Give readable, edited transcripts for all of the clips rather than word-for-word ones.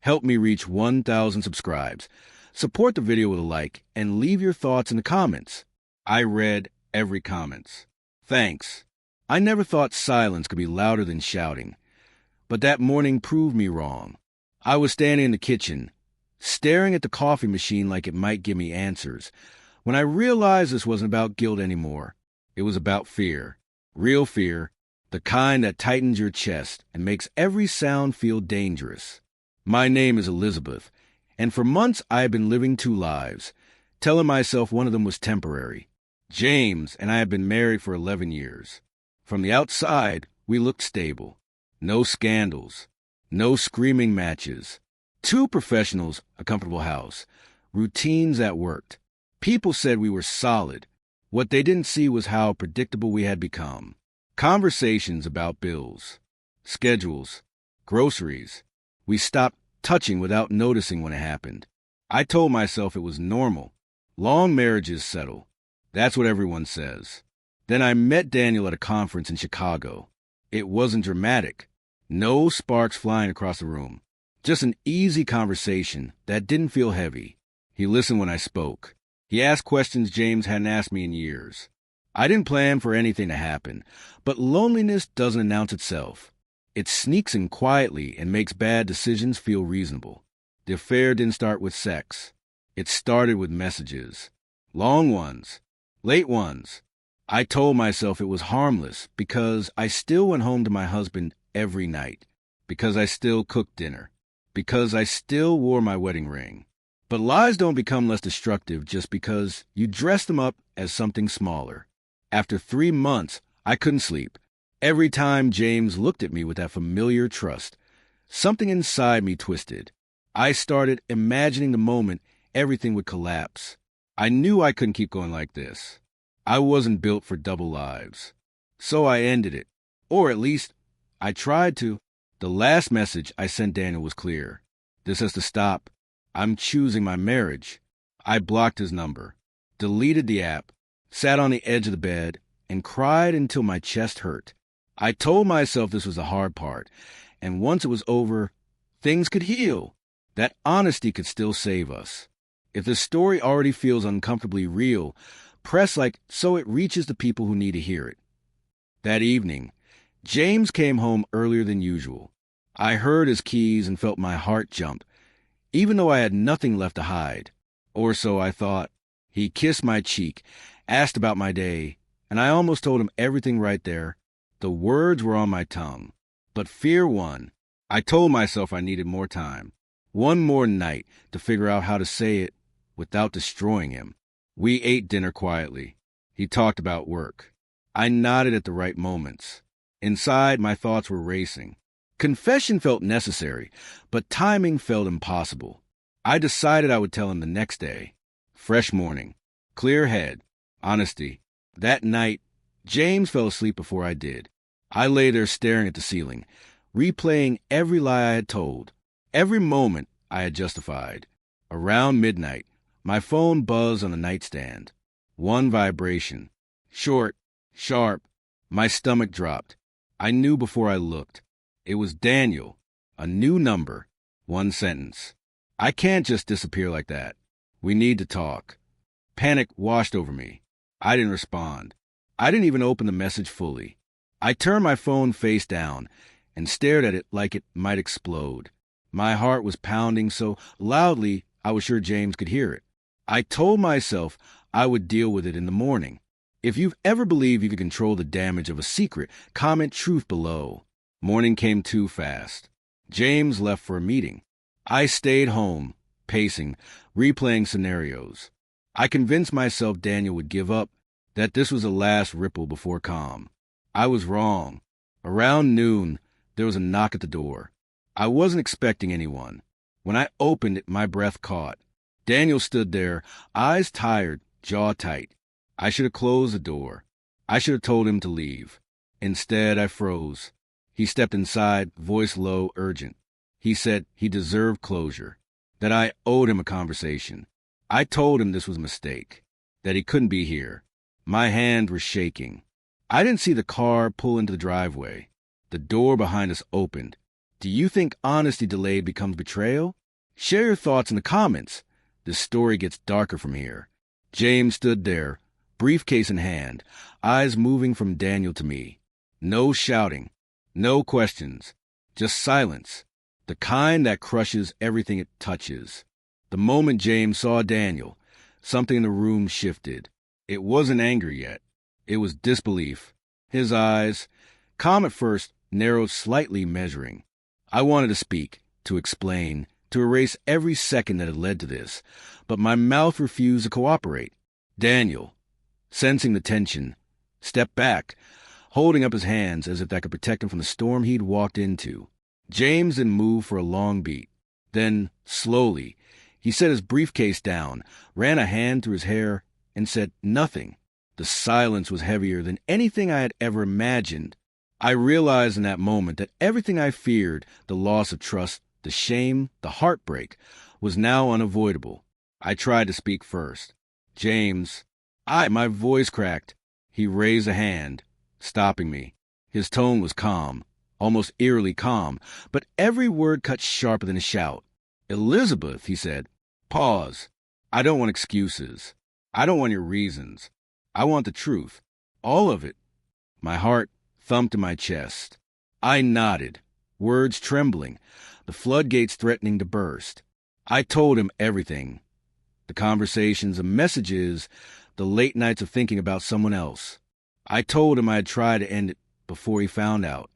Help me reach 1,000 subscribes. Support the video with a like and leave your thoughts in the comments. I read every comments. Thanks. I never thought silence could be louder than shouting. But that morning proved me wrong. I was standing in the kitchen, staring at the coffee machine like it might give me answers, when I realized this wasn't about guilt anymore. It was about fear. Real fear, the kind that tightens your chest and makes every sound feel dangerous. My name is Elizabeth, and for months I had been living two lives, telling myself one of them was temporary. James and I had been married for 11 years. From the outside, we looked stable. No scandals. No screaming matches. Two professionals, a comfortable house. Routines that worked. People said we were solid. What they didn't see was how predictable we had become. Conversations about bills, schedules, groceries. We stopped touching without noticing when it happened. I told myself it was normal. Long marriages settle. That's what everyone says. Then I met Daniel at a conference in Chicago. It wasn't dramatic. No sparks flying across the room. Just an easy conversation that didn't feel heavy. He listened when I spoke. He asked questions James hadn't asked me in years. I didn't plan for anything to happen, but loneliness doesn't announce itself. It sneaks in quietly and makes bad decisions feel reasonable. The affair didn't start with sex. It started with messages. Long ones. Late ones. I told myself it was harmless because I still went home to my husband every night, because I still cooked dinner, because I still wore my wedding ring. But lies don't become less destructive just because you dress them up as something smaller. After 3 months, I couldn't sleep. Every time James looked at me with that familiar trust, something inside me twisted. I started imagining the moment everything would collapse. I knew I couldn't keep going like this. I wasn't built for double lives. So I ended it. Or at least, I tried to. The last message I sent Daniel was clear. This has to stop. I'm choosing my marriage. I blocked his number, deleted the app, sat on the edge of the bed, and cried until my chest hurt. I told myself this was the hard part, and once it was over, things could heal. That honesty could still save us. If the story already feels uncomfortably real, press like so it reaches the people who need to hear it. That evening, James came home earlier than usual. I heard his keys and felt my heart jump, even though I had nothing left to hide. Or so I thought. He kissed my cheek, asked about my day, and I almost told him everything right there. The words were on my tongue, but fear won. I told myself I needed more time. One more night to figure out how to say it without destroying him. We ate dinner quietly. He talked about work. I nodded at the right moments. Inside, my thoughts were racing. Confession felt necessary, but timing felt impossible. I decided I would tell him the next day. Fresh morning. Clear head. Honesty. That night, James fell asleep before I did. I lay there staring at the ceiling, replaying every lie I had told, every moment I had justified. Around midnight, my phone buzzed on the nightstand. One vibration. Short, sharp. My stomach dropped. I knew before I looked. It was Daniel. A new number. One sentence. I can't just disappear like that. We need to talk. Panic washed over me. I didn't respond. I didn't even open the message fully. I turned my phone face down and stared at it like it might explode. My heart was pounding so loudly I was sure James could hear it. I told myself I would deal with it in the morning. If you've ever believed you could control the damage of a secret, comment truth below. Morning came too fast. James left for a meeting. I stayed home, pacing, replaying scenarios. I convinced myself Daniel would give up, that this was the last ripple before calm. I was wrong. Around noon, there was a knock at the door. I wasn't expecting anyone. When I opened it, my breath caught. Daniel stood there, eyes tired, jaw tight. I should have closed the door. I should have told him to leave. Instead, I froze. He stepped inside, voice low, urgent. He said he deserved closure, that I owed him a conversation. I told him this was a mistake, that he couldn't be here. My hands were shaking. I didn't see the car pull into the driveway. The door behind us opened. Do you think honesty delayed becomes betrayal? Share your thoughts in the comments. This story gets darker from here. James stood there, briefcase in hand, eyes moving from Daniel to me. No shouting, no questions, just silence, the kind that crushes everything it touches. The moment James saw Daniel, something in the room shifted. It wasn't anger yet. It was disbelief. His eyes, calm at first, narrowed slightly, measuring. I wanted to speak, to explain, to erase every second that had led to this, but my mouth refused to cooperate. Daniel, sensing the tension, stepped back, holding up his hands as if that could protect him from the storm he'd walked into. James didn't move for a long beat. Then, slowly, he set his briefcase down, ran a hand through his hair, and said nothing. The silence was heavier than anything I had ever imagined. I realized in that moment that everything I feared, the loss of trust, the shame, the heartbreak, was now unavoidable. I tried to speak first. James, my voice cracked. He raised a hand, stopping me. His tone was calm, almost eerily calm, but every word cut sharper than a shout. Elizabeth, he said, pause. I don't want excuses. I don't want your reasons. I want the truth. All of it. My heart thumped in my chest. I nodded, words trembling, the floodgates threatening to burst. I told him everything. The conversations, the messages, the late nights of thinking about someone else. I told him I had tried to end it before he found out.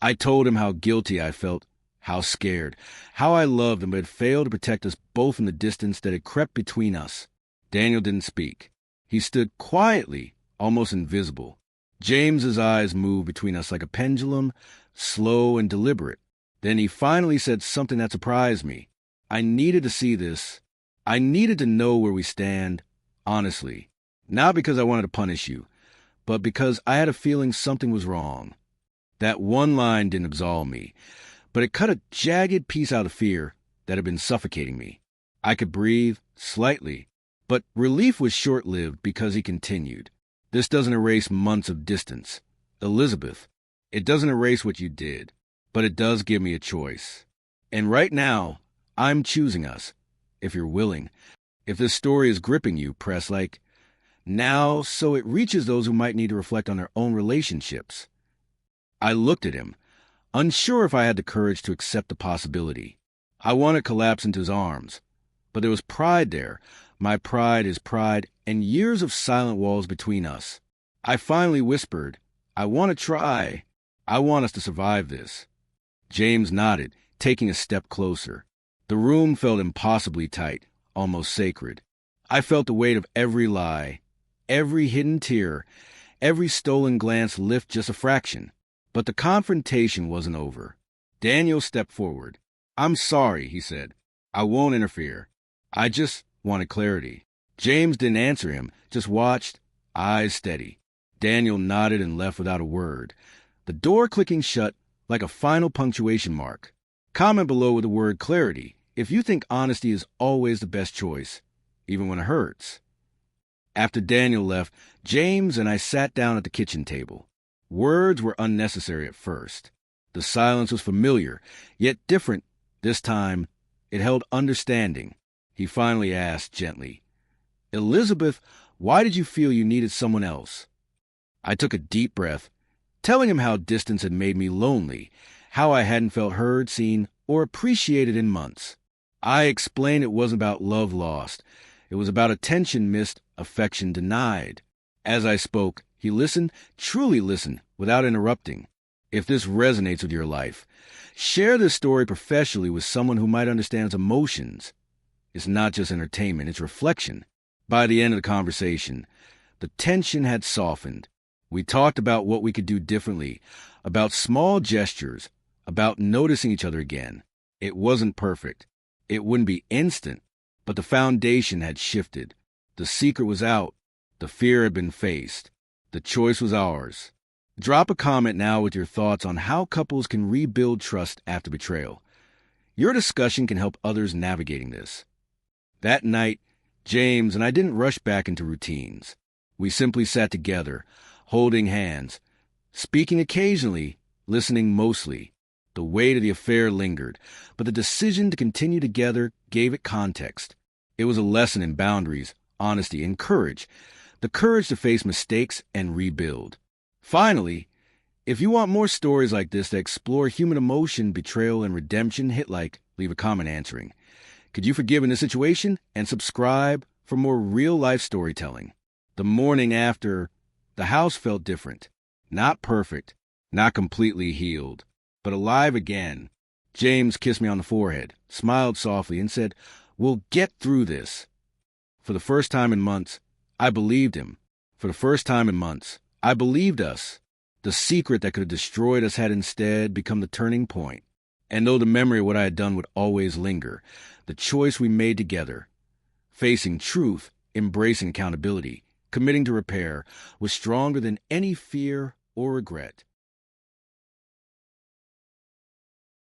I told him how guilty I felt, how scared, how I loved him but had failed to protect us both in the distance that had crept between us. Daniel didn't speak. He stood quietly, almost invisible. James's eyes moved between us like a pendulum, slow and deliberate. Then he finally said something that surprised me. I needed to see this. I needed to know where we stand, honestly. Not because I wanted to punish you, but because I had a feeling something was wrong. That one line didn't absolve me, but it cut a jagged piece out of fear that had been suffocating me. I could breathe, slightly, but relief was short-lived because he continued. This doesn't erase months of distance. Elizabeth, it doesn't erase what you did, but it does give me a choice. And right now, I'm choosing us. If you're willing, if this story is gripping you, press like now so it reaches those who might need to reflect on their own relationships. I looked at him, unsure if I had the courage to accept the possibility. I wanted to collapse into his arms, but there was pride there, my pride, his pride, and years of silent walls between us. I finally whispered, I want to try. I want us to survive this. James nodded, taking a step closer. The room felt impossibly tight, almost sacred. I felt the weight of every lie, every hidden tear, every stolen glance lift just a fraction. But the confrontation wasn't over. Daniel stepped forward. I'm sorry, he said. I won't interfere. I just wanted clarity. James didn't answer him, just watched, eyes steady. Daniel nodded and left without a word, the door clicking shut like a final punctuation mark. Comment below with the word clarity if you think honesty is always the best choice, even when it hurts. After Daniel left, James and I sat down at the kitchen table. Words were unnecessary at first. The silence was familiar, yet different. This time, it held understanding. He finally asked gently, Elizabeth, why did you feel you needed someone else? I took a deep breath, telling him how distance had made me lonely, how I hadn't felt heard, seen, or appreciated in months. I explained it wasn't about love lost. It was about attention missed, affection denied. As I spoke, he listened, truly listened, without interrupting. If this resonates with your life, share this story professionally with someone who might understand its emotions. It's not just entertainment, it's reflection. By the end of the conversation, the tension had softened. We talked about what we could do differently, about small gestures, about noticing each other again. It wasn't perfect. It wouldn't be instant, but the foundation had shifted. The secret was out. The fear had been faced. The choice was ours. Drop a comment now with your thoughts on how couples can rebuild trust after betrayal. Your discussion can help others navigating this. That night, James and I didn't rush back into routines. We simply sat together, holding hands, speaking occasionally, listening mostly. The weight of the affair lingered, but the decision to continue together gave it context. It was a lesson in boundaries, honesty, and courage. The courage to face mistakes and rebuild. Finally, if you want more stories like this that explore human emotion, betrayal, and redemption, hit like, leave a comment answering. Could you forgive in this situation? And subscribe for more real-life storytelling. The morning after, the house felt different. Not perfect, not completely healed, but alive again. James kissed me on the forehead, smiled softly, and said, "We'll get through this." For the first time in months, I believed him. For the first time in months, I believed us. The secret that could have destroyed us had instead become the turning point. And though the memory of what I had done would always linger, the choice we made together, facing truth, embracing accountability, committing to repair, was stronger than any fear or regret.